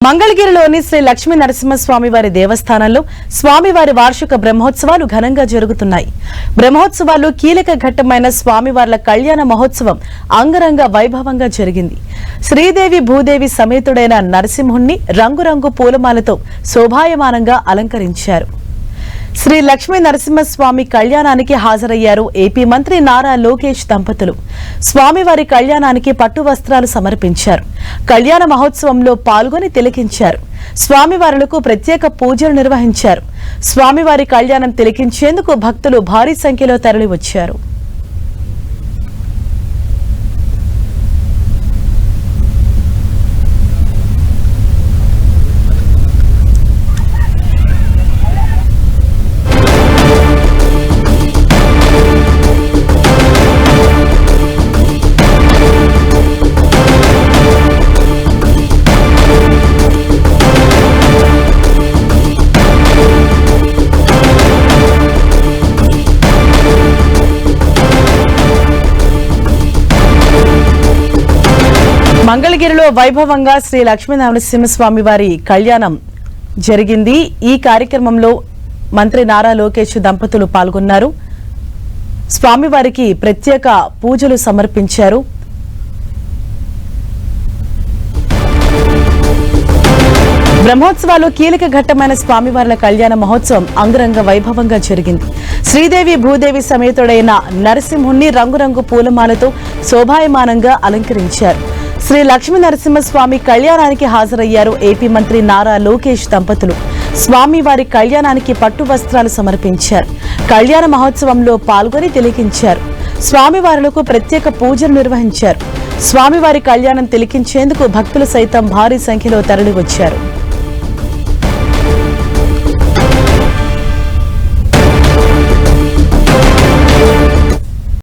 మంగళగిరిలోని శ్రీ లక్ష్మీ నరసింహస్వామి వారి దేవస్థానంలో స్వామివారి వార్షిక బ్రహ్మోత్సవాలు ఘనంగా జరుగుతున్నాయి. బ్రహ్మోత్సవాల్లో కీలక ఘట్టమైన స్వామివార్ల కళ్యాణ మహోత్సవం అంగరంగ వైభవంగా జరిగింది. శ్రీదేవి భూదేవి సమేతుడైన నరసింహుణ్ణి రంగురంగు పూలమాలతో శోభాయమానంగా అలంకరించారు. శ్రీ లక్ష్మీ నరసింహస్వామి కళ్యాణానికి హాజరయ్యారు ఏపీ మంత్రి నారా లోకేష్ దంపతులు. స్వామివారి కళ్యాణానికి పట్టు వస్త్రాలు సమర్పించారు. కళ్యాణ మహోత్సవంలో పాల్గొని తిలకించారు. స్వామివారులకు ప్రత్యేక పూజలు నిర్వహించారు. స్వామివారి కళ్యాణం తిలకించేందుకు భక్తులు భారీ సంఖ్యలో తరలివచ్చారు. మంగళగిరిలో వైభవంగా శ్రీ లక్ష్మీ నరసింహస్వామి వారి కళ్యాణం జరిగింది. ఈ కార్యక్రమంలో మంత్రి నారా లోకేష్ దంపతులు పాల్గొన్నారు. స్వామివారికి ప్రత్యేక పూజలు సమర్పించారు. బ్రహ్మోత్సవాలు కీలక ఘట్టమైన స్వామివార్ల కళ్యాణ మహోత్సవం అంగరంగ వైభవంగా జరిగింది. శ్రీదేవి భూదేవి సమేతుడైన నరసింహుణ్ణి రంగురంగు పూలమాలతో శోభాయమానంగా అలంకరించారు. శ్రీ లక్ష్మీ నరసింహస్వామి కళ్యాణానికి హాజరయ్యారు ఏపీ మంత్రి నారా లోకేష్ దంపతులు. స్వామివారి కళ్యాణానికి పట్టు వస్త్రాలు సమర్పించారు. కళ్యాణ మహోత్సవంలో పాల్గొని తిలకించారు. స్వామివారులకు ప్రత్యేక పూజలు నిర్వహించారు. స్వామివారి కళ్యాణం తిలకించేందుకు భక్తులు సైతం భారీ సంఖ్యలో తరలివచ్చారు.